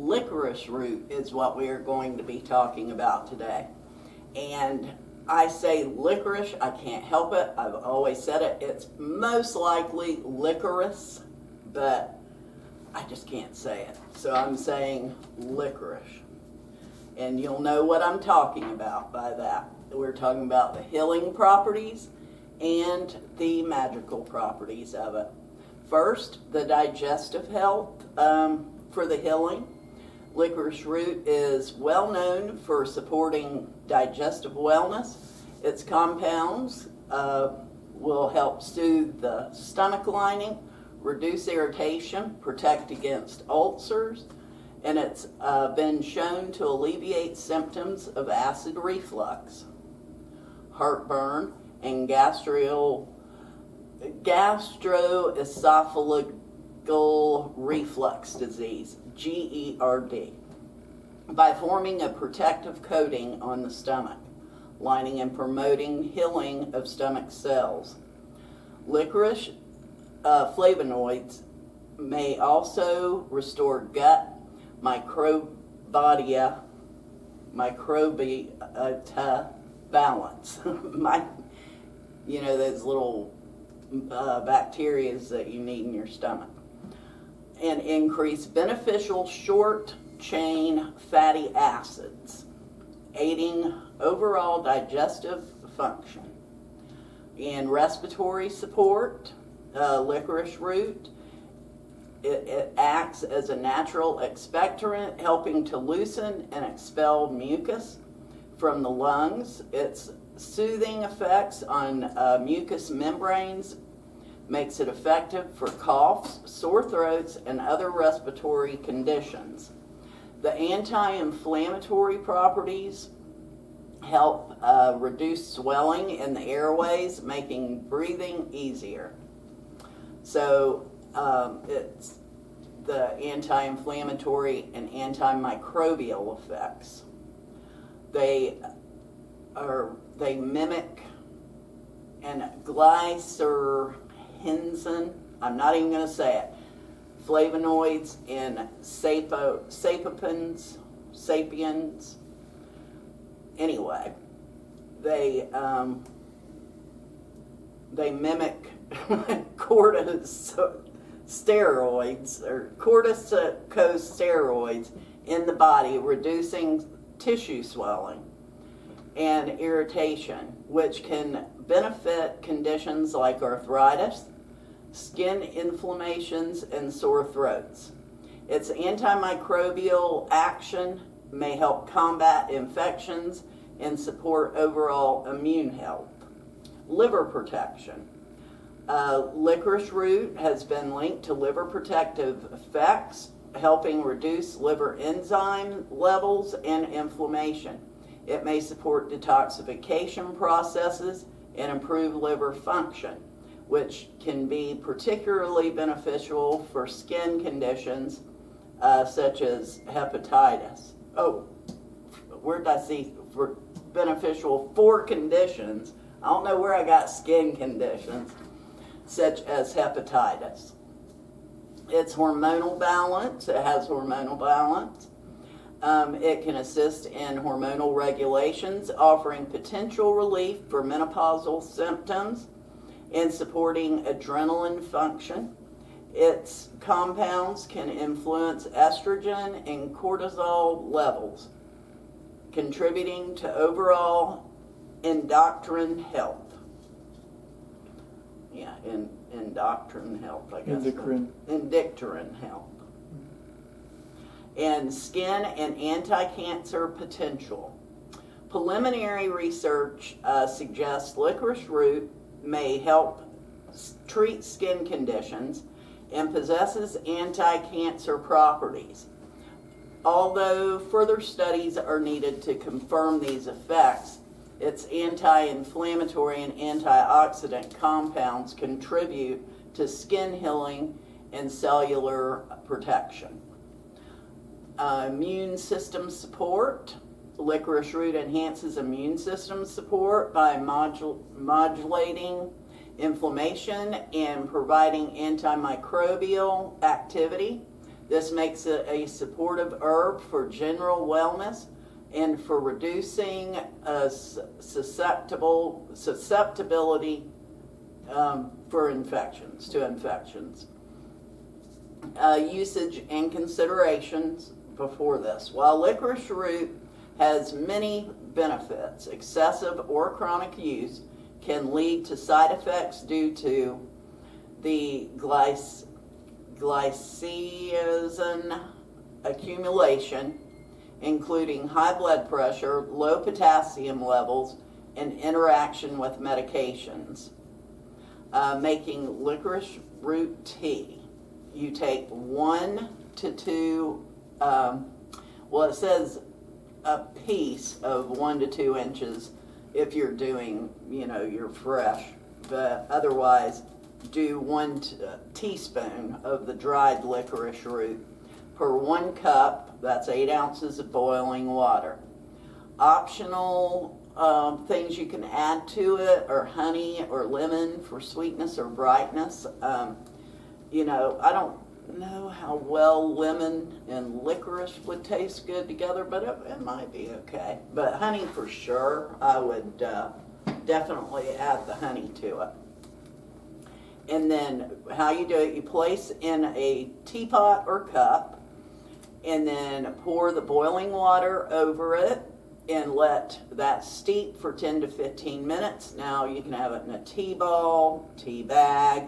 licorice root is what we are going to be talking about today. And I say licorice, I can't help it. I've always said it. It's most likely licorice, but I just can't say it. So I'm saying licorice. And you'll know what I'm talking about by that. We're talking about the healing properties and the magical properties of it. First, the digestive health for the healing. Licorice root is well known for supporting digestive wellness. Its compounds will help soothe the stomach lining, reduce irritation, protect against ulcers, and it's been shown to alleviate symptoms of acid reflux, heartburn, and gastroesophageal reflux disease, GERD, by forming a protective coating on the stomach lining and promoting healing of stomach cells. Licorice flavonoids may also restore gut microbiota balance. Those little bacteria that you need in your stomach, and increase beneficial short-chain fatty acids, aiding overall digestive function. And respiratory support, licorice root, it acts as a natural expectorant, helping to loosen and expel mucus from the lungs. Its soothing effects on mucous membranes makes it effective for coughs, sore throats, and other respiratory conditions. The anti-inflammatory properties help reduce swelling in the airways, making breathing easier. So it's the anti-inflammatory and antimicrobial effects. They mimic and glycyrrhinzin, I'm not even going to say it, flavonoids and sapiens. Anyway, they mimic corticosteroids in the body, reducing tissue swelling and irritation, which can benefit conditions like arthritis, skin inflammations, and sore throats. Its antimicrobial action may help combat infections and support overall immune health. Liver protection. Licorice root has been linked to liver protective effects, helping reduce liver enzyme levels and inflammation. It may support detoxification processes and improve liver function, which can be particularly beneficial for skin conditions such as hepatitis. Oh, where did I see for beneficial for conditions? I don't know where I got skin conditions, such as hepatitis. It's hormonal balance. It has hormonal balance. It can assist in hormonal regulations, offering potential relief for menopausal symptoms and supporting adrenaline function. Its compounds can influence estrogen and cortisol levels, contributing to overall endocrine health. Yeah, endocrine health, I guess. Endocrine health. And skin and anti-cancer potential. Preliminary research suggests licorice root may help treat skin conditions and possesses anti-cancer properties. Although further studies are needed to confirm these effects, its anti-inflammatory and antioxidant compounds contribute to skin healing and cellular protection. Immune system support. Licorice root enhances immune system support by modulating inflammation and providing antimicrobial activity. This makes it a supportive herb for general wellness and for reducing susceptibility for infections. Usage and considerations before this. While licorice root has many benefits, excessive or chronic use can lead to side effects due to the glycine accumulation, including high blood pressure, low potassium levels, and interaction with medications. Making licorice root tea. You take 1 to 2, it says a piece of 1 to 2 inches if you're doing, you're fresh, but otherwise do 1 teaspoon of the dried licorice root per 1 cup. That's 8 ounces of boiling water. Optional things you can add to it are honey or lemon for sweetness or brightness. I don't know how well lemon and licorice would taste good together, but it might be okay. But honey for sure, I would definitely add the honey to it. And then how you do it, you place in a teapot or cup, and then pour the boiling water over it and let that steep for 10 to 15 minutes. Now you can have it in a tea ball, tea bag,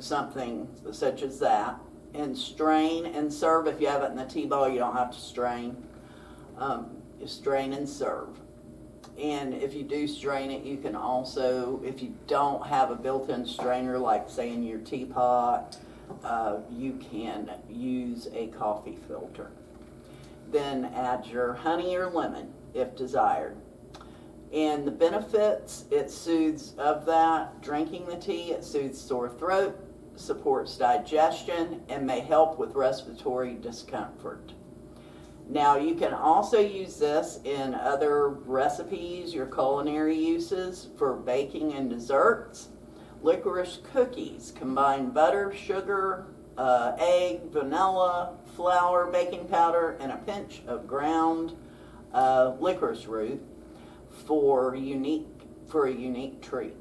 something such as that, and strain and serve. If you have it in the tea ball, you don't have to strain. You strain and serve. And if you do strain it, you can also, if you don't have a built-in strainer, like say in your teapot, you can use a coffee filter. Then add your honey or lemon if desired. And the benefits, it soothes of that, drinking the tea, it soothes sore throat, supports digestion, and may help with respiratory discomfort. Now you can also use this in other recipes, your culinary uses for baking and desserts. Licorice cookies combine butter, sugar, egg, vanilla, flour, baking powder, and a pinch of ground licorice root for a unique treat.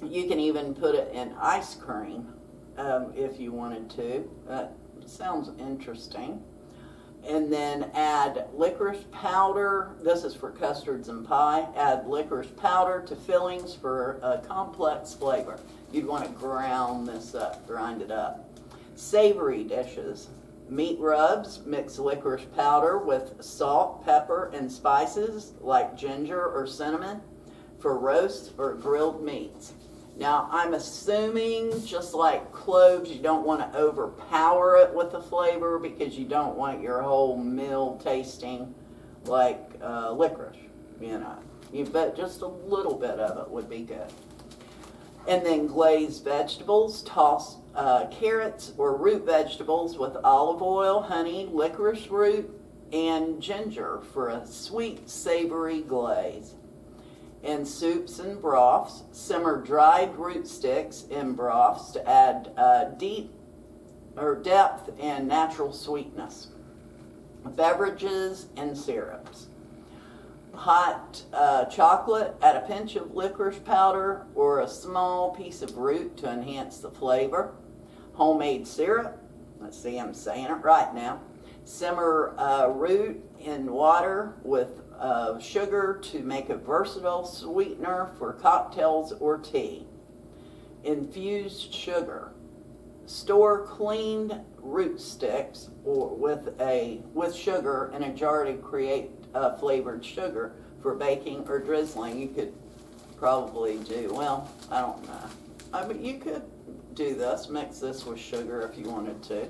You can even put it in ice cream if you wanted to. That sounds interesting. And then add licorice powder. This is for custards and pie. Add licorice powder to fillings for a complex flavor. You'd want to grind it up. Savory dishes. Meat rubs, mix licorice powder with salt, pepper, and spices like ginger or cinnamon for roast or grilled meats. Now, I'm assuming, just like cloves, you don't want to overpower it with the flavor because you don't want your whole meal tasting like licorice, But just a little bit of it would be good. And then glazed vegetables, toss carrots or root vegetables with olive oil, honey, licorice root, and ginger for a sweet, savory glaze. In soups and broths, simmer dried root sticks in broths to add depth and natural sweetness. Beverages and syrups. Hot chocolate, add a pinch of licorice powder or a small piece of root to enhance the flavor. Homemade syrup, let's see, I'm saying it right now. Simmer root in water with sugar to make a versatile sweetener for cocktails or tea. Infused sugar. Store cleaned root sticks with sugar in a jar to create flavored sugar for baking or drizzling. You could probably do, I don't know. You could do this, mix this with sugar if you wanted to.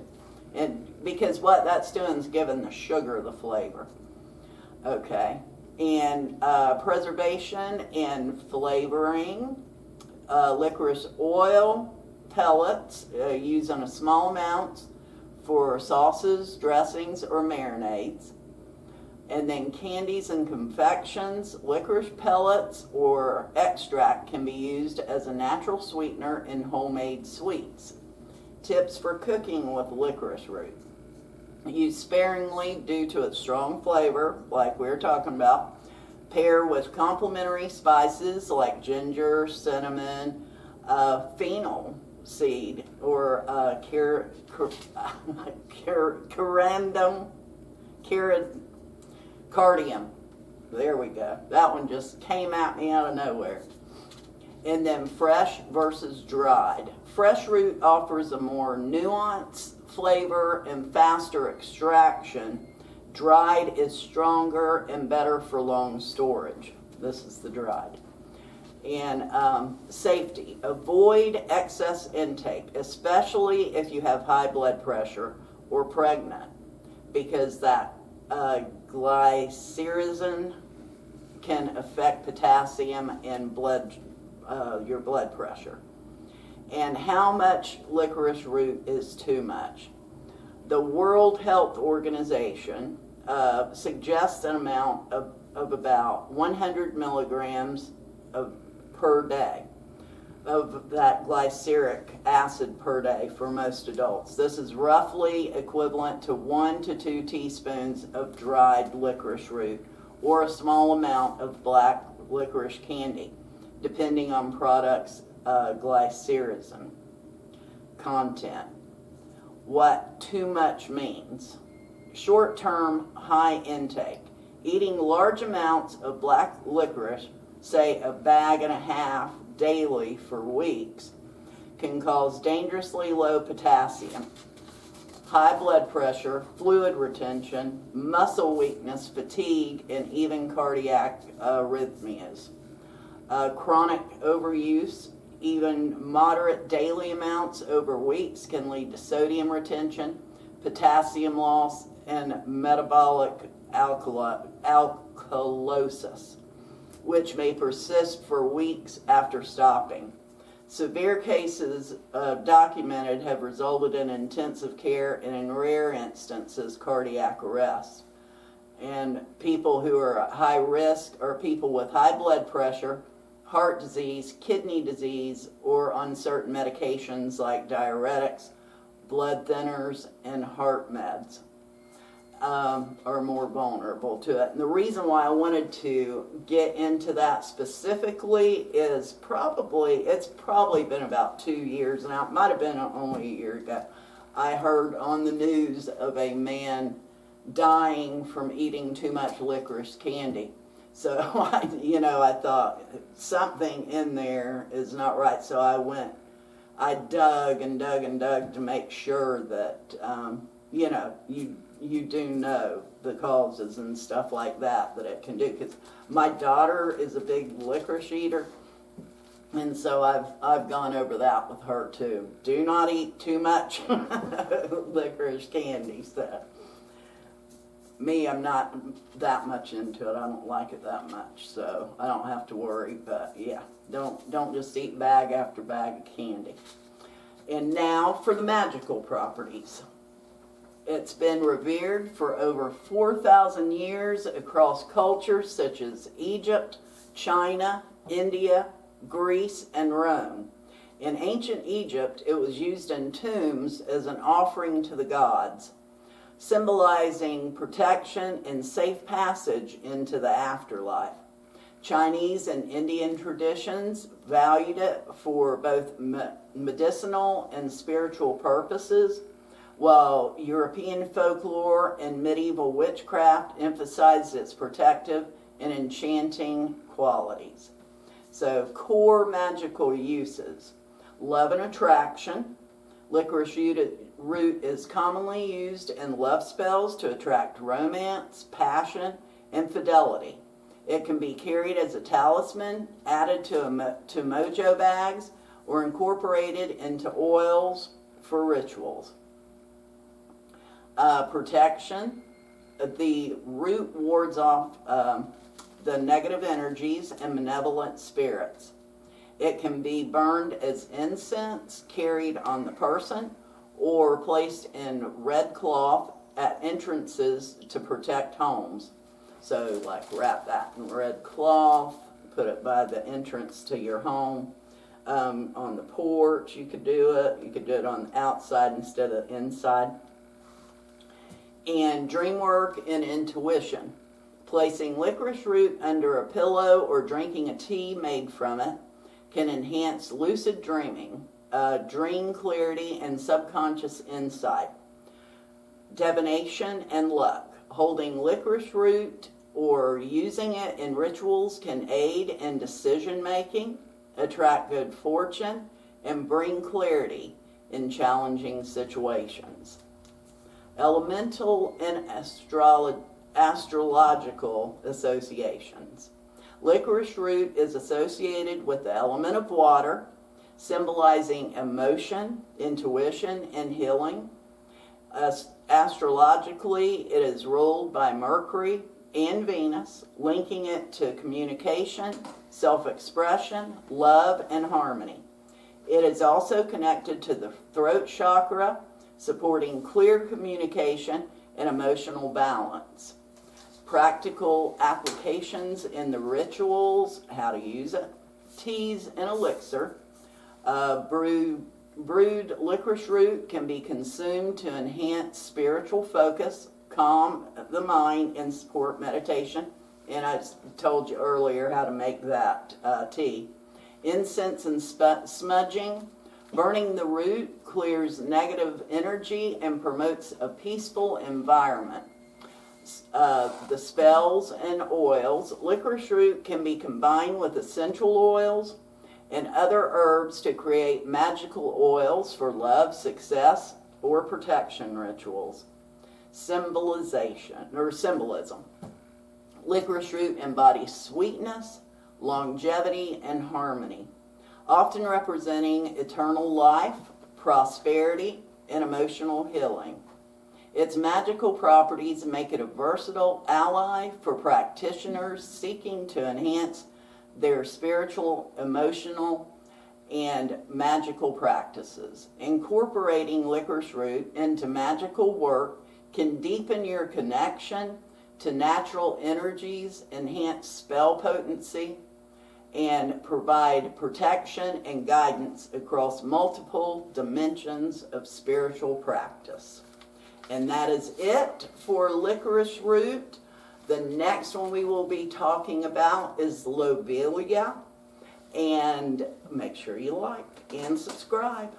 And because what that's doing is giving the sugar the flavor. Okay, and preservation and flavoring, licorice oil pellets used in a small amount for sauces, dressings, or marinades. And then candies and confections, licorice pellets or extract can be used as a natural sweetener in homemade sweets. Tips for cooking with licorice root. Use sparingly due to its strong flavor, like we were talking about. Pair with complementary spices like ginger, cinnamon, fennel seed, or cardium. There we go. That one just came at me out of nowhere. And then fresh versus dried. Fresh root offers a more nuanced flavor and faster extraction. Dried is stronger and better for long storage. This is the dried. And safety. Avoid excess intake, especially if you have high blood pressure or pregnant, because that glycyrrhizin can affect potassium and your blood pressure. And how much licorice root is too much? The World Health Organization suggests an amount of about 100 milligrams per day of that glyceric acid per day for most adults. This is roughly equivalent to 1 to 2 teaspoons of dried licorice root or a small amount of black licorice candy, depending on products' glycyrrhizin content. What too much means. Short-term high intake. Eating large amounts of black licorice, say a bag and a half daily for weeks, can cause dangerously low potassium, high blood pressure, fluid retention, muscle weakness, fatigue, and even cardiac arrhythmias. Chronic overuse, even moderate daily amounts over weeks, can lead to sodium retention, potassium loss, and metabolic alkalosis, which may persist for weeks after stopping. Severe cases documented have resulted in intensive care and, in rare instances, cardiac arrest. And people who are at high risk are people with high blood pressure, heart disease, kidney disease, or on certain medications like diuretics, blood thinners, and heart meds. Are more vulnerable to it. And the reason why I wanted to get into that specifically is it's probably been about 2 years now. It might have been only a year ago. I heard on the news of a man dying from eating too much licorice candy. So I thought something in there is not right. So I dug and dug and dug to make sure that you do know the causes and stuff like that it can do. Because my daughter is a big licorice eater, and so I've gone over that with her too. Do not eat too much licorice candy. So me, I'm not that much into it. I don't like it that much, so I don't have to worry. But yeah, don't just eat bag after bag of candy. And now for the magical properties. It's been revered for over 4,000 years across cultures such as Egypt, China, India, Greece, and Rome. In ancient Egypt, it was used in tombs as an offering to the gods, symbolizing protection and safe passage into the afterlife. Chinese and Indian traditions valued it for both medicinal and spiritual purposes, while European folklore and medieval witchcraft emphasized its protective and enchanting qualities. So, core magical uses. Love and attraction. Licorice root is commonly used in love spells to attract romance, passion, and fidelity. It can be carried as a talisman, added to mojo bags, or incorporated into oils for rituals. Protection. The root wards off the negative energies and malevolent spirits. It can be burned as incense, carried on the person, or placed in red cloth at entrances to protect homes. So, like, wrap that in red cloth, put it by the entrance to your home. On the porch, you could do it. You could do it on the outside instead of inside. And dream work and intuition. Placing licorice root under a pillow or drinking a tea made from it can enhance lucid dreaming, dream clarity, and subconscious insight. Divination and luck. Holding licorice root or using it in rituals can aid in decision making, attract good fortune, and bring clarity in challenging situations. Elemental and astrological associations. Licorice root is associated with the element of water, symbolizing emotion, intuition, and healing. Astrologically, it is ruled by Mercury and Venus, linking it to communication, self-expression, love, and harmony. It is also connected to the throat chakra, supporting clear communication and emotional balance. Practical applications in the rituals, how to use it. Teas and elixir. Brewed licorice root can be consumed to enhance spiritual focus, calm the mind, and support meditation. And I told you earlier how to make that tea. Incense and smudging. Burning the root clears negative energy and promotes a peaceful environment. The spells and oils. Licorice root can be combined with essential oils and other herbs to create magical oils for love, success, or protection rituals. Symbolism. Licorice root embodies sweetness, longevity, and harmony, often representing eternal life, prosperity, and emotional healing. Its magical properties make it a versatile ally for practitioners seeking to enhance their spiritual, emotional, and magical practices. Incorporating licorice root into magical work can deepen your connection to natural energies, enhance spell potency, and provide protection and guidance across multiple dimensions of spiritual practice. And that is it for licorice root. The next one we will be talking about is lobelia. And make sure you like and subscribe.